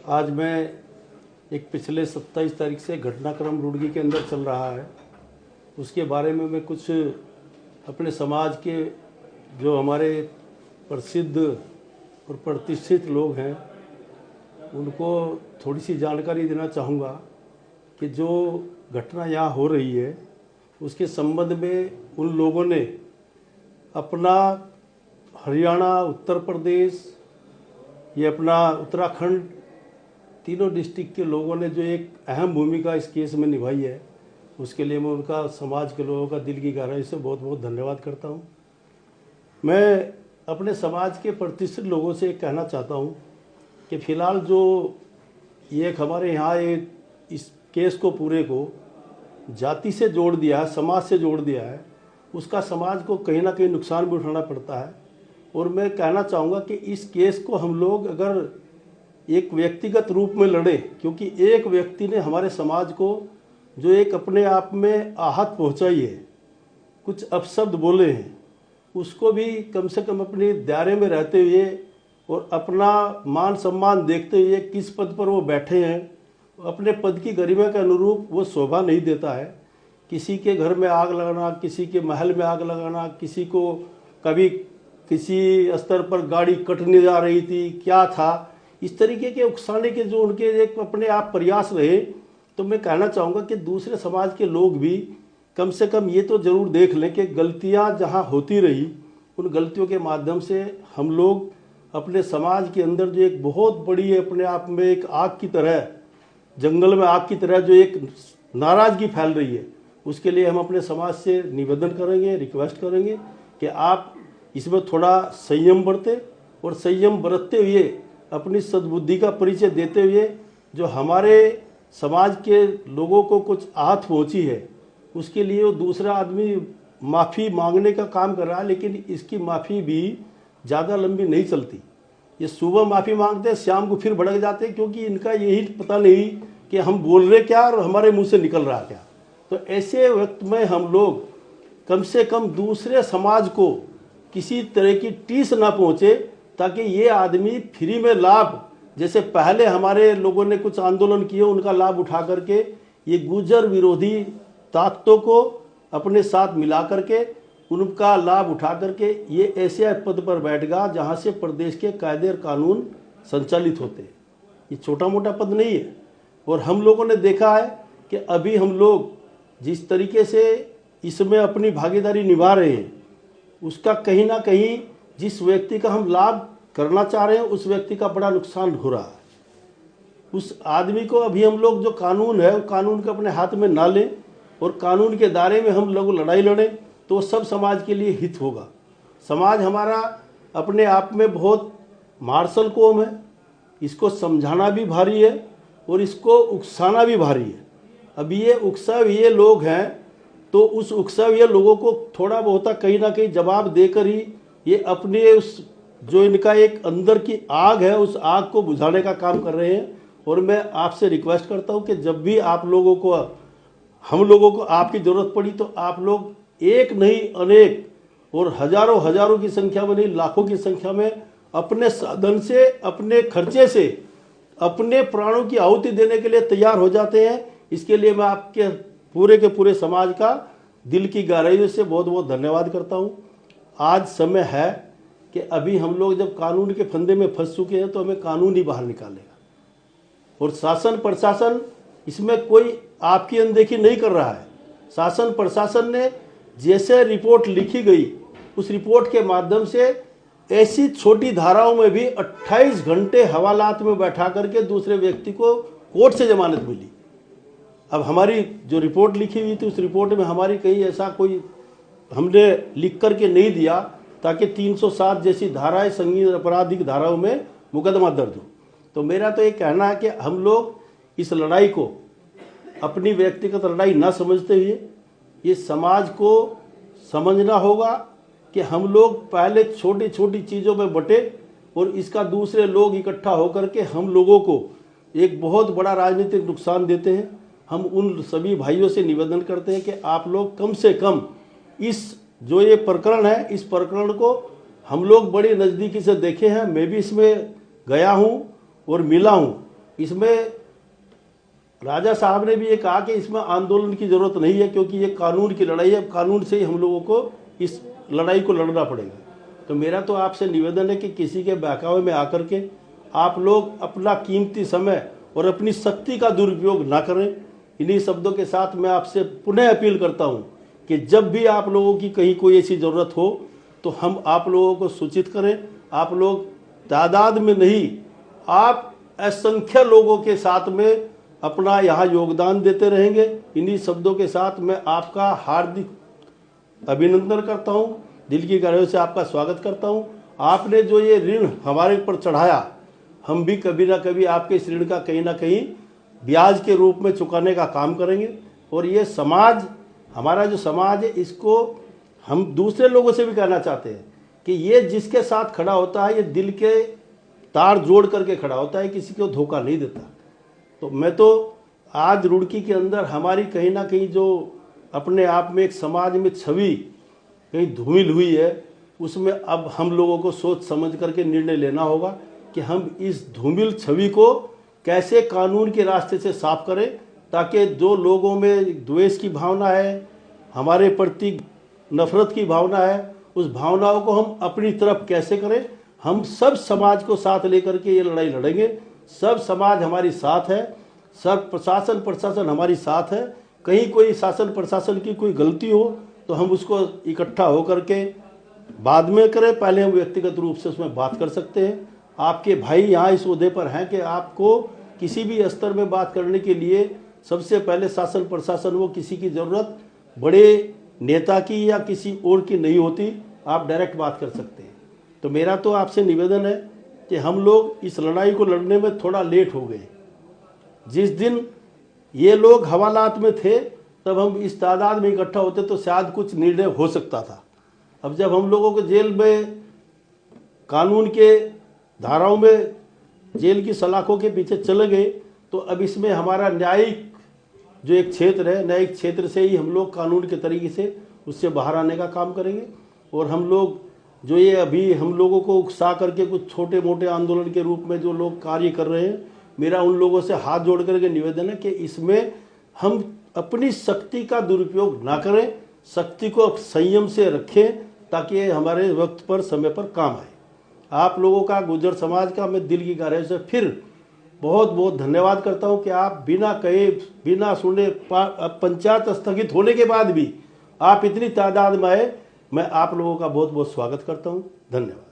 आज मैं एक पिछले 27 तारीख से घटनाक्रम रुड़की के अंदर चल रहा है, उसके बारे में मैं कुछ अपने समाज के जो हमारे प्रसिद्ध और प्रतिष्ठित लोग हैं उनको थोड़ी सी जानकारी देना चाहूँगा कि जो घटना यहाँ हो रही है उसके संबंध में उन लोगों ने अपना हरियाणा, उत्तर प्रदेश, ये अपना उत्तराखंड, तीनों डिस्ट्रिक्ट के लोगों ने जो एक अहम भूमिका इस केस में निभाई है, उसके लिए मैं उनका, समाज के लोगों का दिल की गहराई से बहुत बहुत धन्यवाद करता हूँ। मैं अपने समाज के प्रतिष्ठित लोगों से कहना चाहता हूँ कि फ़िलहाल जो ये एक हमारे यहाँ एक इस केस को पूरे को जाति से जोड़ दिया है, समाज से जोड़ दिया है, उसका समाज को कहीं ना कहीं नुकसान भी उठाना पड़ता है। और मैं कहना चाहूँगा कि इस केस को हम लोग अगर एक व्यक्तिगत रूप में लड़ें, क्योंकि एक व्यक्ति ने हमारे समाज को जो एक अपने आप में आहत पहुँचाई है, कुछ अपशब्द बोले हैं, उसको भी कम से कम अपने दायरे में रहते हुए और अपना मान सम्मान देखते हुए किस पद पर वो बैठे हैं, अपने पद की गरिमा के अनुरूप वो शोभा नहीं देता है। किसी के घर में आग लगाना, किसी के महल में आग लगाना, किसी को कभी किसी स्तर पर गाड़ी कटने जा रही थी, क्या था, इस तरीके के उकसाने के जो उनके एक अपने आप प्रयास रहे, तो मैं कहना चाहूँगा कि दूसरे समाज के लोग भी कम से कम ये तो ज़रूर देख लें कि गलतियाँ जहाँ होती रही, उन गलतियों के माध्यम से हम लोग अपने समाज के अंदर जो एक बहुत बड़ी अपने आप में एक आग की तरह, जंगल में आग की तरह जो एक नाराज़गी फैल रही है, उसके लिए हम अपने समाज से निवेदन करेंगे, रिक्वेस्ट करेंगे कि आप इसमें थोड़ा संयम बरतें और संयम बरतते हुए अपनी सद्बुद्धि का परिचय देते हुए जो हमारे समाज के लोगों को कुछ आहत पहुंची है, उसके लिए वो दूसरा आदमी माफ़ी मांगने का काम कर रहा है, लेकिन इसकी माफ़ी भी ज़्यादा लंबी नहीं चलती। ये सुबह माफ़ी मांगते हैं, शाम को फिर भड़क जाते हैं, क्योंकि इनका यही पता नहीं कि हम बोल रहे क्या और हमारे मुंह से निकल रहा क्या। तो ऐसे वक्त में हम लोग कम से कम दूसरे समाज को किसी तरह की टीस ना पहुँचे, ताकि ये आदमी फ्री में लाभ, जैसे पहले हमारे लोगों ने कुछ आंदोलन किए, उनका लाभ उठा करके ये गुर्जर विरोधी ताकतों को अपने साथ मिला करके उनका लाभ उठा करके ये ऐसे पद पर बैठेगा जहाँ से प्रदेश के कायदे और कानून संचालित होते हैं। ये छोटा मोटा पद नहीं है। और हम लोगों ने देखा है कि अभी हम लोग जिस तरीके से इसमें अपनी भागीदारी निभा रहे हैं, उसका कहीं ना कहीं जिस व्यक्ति का हम लाभ करना चाह रहे हैं, उस व्यक्ति का बड़ा नुकसान हो रहा है। उस आदमी को अभी हम लोग जो कानून है, वो कानून को अपने हाथ में ना लें और कानून के दायरे में हम लोग लड़ाई लड़ें, तो सब समाज के लिए हित होगा। समाज हमारा अपने आप में बहुत मार्शल कौम है, इसको समझाना भी भारी है और इसको उकसाना भी भारी है। अब ये उकसा हुए लोग हैं, तो उस उकसा हुए लोगों को थोड़ा बहुत कहीं ना कहीं जवाब देकर ही ये अपने उस जो इनका एक अंदर की आग है, उस आग को बुझाने का काम कर रहे हैं। और मैं आपसे रिक्वेस्ट करता हूँ कि जब भी आप लोगों को, हम लोगों को आपकी ज़रूरत पड़ी, तो आप लोग एक नहीं अनेक और हजारों हजारों की संख्या में नहीं, लाखों की संख्या में अपने साधन से, अपने खर्चे से, अपने प्राणों की आहुति देने के लिए तैयार हो जाते हैं। इसके लिए मैं आपके पूरे के पूरे समाज का दिल की गहराइयों से बहुत बहुत धन्यवाद करता हूँ। आज समय है कि अभी हम लोग जब कानून के फंदे में फंस चुके हैं, तो हमें कानून ही बाहर निकालेगा। और शासन प्रशासन इसमें कोई आपकी अनदेखी नहीं कर रहा है। शासन प्रशासन ने जैसे रिपोर्ट लिखी गई, उस रिपोर्ट के माध्यम से ऐसी छोटी धाराओं में भी 28 घंटे हवालात में बैठा करके दूसरे व्यक्ति को कोर्ट से जमानत मिली। अब हमारी जो रिपोर्ट लिखी हुई थी, उस रिपोर्ट में हमारी कहीं ऐसा कोई हमने लिख करके नहीं दिया ताकि 307 जैसी धाराएं, संगीन आपराधिक धाराओं में मुकदमा दर्ज हो। तो मेरा तो ये कहना है कि हम लोग इस लड़ाई को अपनी व्यक्तिगत लड़ाई ना समझते हुए ये समाज को समझना होगा कि हम लोग पहले छोटी छोटी चीज़ों में बटे और इसका दूसरे लोग इकट्ठा होकर के हम लोगों को एक बहुत बड़ा राजनीतिक नुकसान देते हैं। हम उन सभी भाइयों से निवेदन करते हैं कि आप लोग कम से कम इस जो ये प्रकरण है, इस प्रकरण को हम लोग बड़ी नज़दीकी से देखे हैं। मैं भी इसमें गया हूँ और मिला हूँ। इसमें राजा साहब ने भी ये कहा कि इसमें आंदोलन की जरूरत नहीं है, क्योंकि ये कानून की लड़ाई है, कानून से ही हम लोगों को इस लड़ाई को लड़ना पड़ेगा। तो मेरा तो आपसे निवेदन है कि किसी के बहकावे में आकर के आप लोग अपना कीमती समय और अपनी शक्ति का दुरुपयोग ना करें। इन्हीं शब्दों के साथ मैं आपसे पुनः अपील करता हूं कि जब भी आप लोगों की कहीं कोई ऐसी ज़रूरत हो तो हम आप लोगों को सूचित करें। आप लोग तादाद में नहीं, आप असंख्य लोगों के साथ में अपना यहाँ योगदान देते रहेंगे। इन्हीं शब्दों के साथ मैं आपका हार्दिक अभिनंदन करता हूँ, दिल की गहराइयों से आपका स्वागत करता हूँ। आपने जो ये ऋण हमारे ऊपर चढ़ाया, हम भी कभी ना कभी आपके इस ऋण का कहीं ना कहीं ब्याज के रूप में चुकाने का काम करेंगे। और ये समाज, हमारा जो समाज है, इसको हम दूसरे लोगों से भी कहना चाहते हैं कि ये जिसके साथ खड़ा होता है, ये दिल के तार जोड़ करके खड़ा होता है, किसी को धोखा नहीं देता। तो मैं तो आज रुड़की के अंदर हमारी कहीं ना कहीं जो अपने आप में एक समाज में छवि कहीं धूमिल हुई है, उसमें अब हम लोगों को सोच समझ करके निर्णय लेना होगा कि हम इस धूमिल छवि को कैसे कानून के रास्ते से साफ करें, ताकि जो लोगों में द्वेष की भावना है, हमारे प्रति नफरत की भावना है, उस भावनाओं को हम अपनी तरफ कैसे करें। हम सब समाज को साथ लेकर के ये लड़ाई लड़ेंगे। सब समाज हमारी साथ है, सब प्रशासन हमारी साथ है। कहीं कोई शासन प्रशासन की कोई गलती हो तो हम उसको इकट्ठा होकर के बाद में करें, पहले हम व्यक्तिगत रूप से उसमें बात कर सकते हैं। आपके भाई यहाँ इस ओहदे पर हैं कि आपको किसी भी स्तर में बात करने के लिए सबसे पहले शासन प्रशासन, वो किसी की ज़रूरत बड़े नेता की या किसी और की नहीं होती, आप डायरेक्ट बात कर सकते हैं। तो मेरा तो आपसे निवेदन है कि हम लोग इस लड़ाई को लड़ने में थोड़ा लेट हो गए। जिस दिन ये लोग हवालात में थे तब हम इस तादाद में इकट्ठा होते तो शायद कुछ निर्णय हो सकता था। अब जब हम लोगों को जेल में कानून के धाराओं में जेल की सलाखों के पीछे चले गए, तो अब इसमें हमारा न्यायिक जो एक क्षेत्र है, न्यायिक क्षेत्र से ही हम लोग कानून के तरीके से उससे बाहर आने का काम करेंगे। और हम लोग जो ये अभी हम लोगों को उकसा करके कुछ छोटे मोटे आंदोलन के रूप में जो लोग कार्य कर रहे हैं, मेरा उन लोगों से हाथ जोड़ करके निवेदन है कि इसमें हम अपनी शक्ति का दुरुपयोग ना करें, शक्ति को संयम से रखें, ताकि ये वक्त पर समय पर काम आए। आप लोगों का, गुर्जर समाज का मैं दिल की गहराई से फिर बहुत बहुत धन्यवाद करता हूं कि आप बिना कहे, बिना सुने, पंचायत स्थगित होने के बाद भी आप इतनी तादाद में आए। मैं आप लोगों का बहुत बहुत स्वागत करता हूं। धन्यवाद।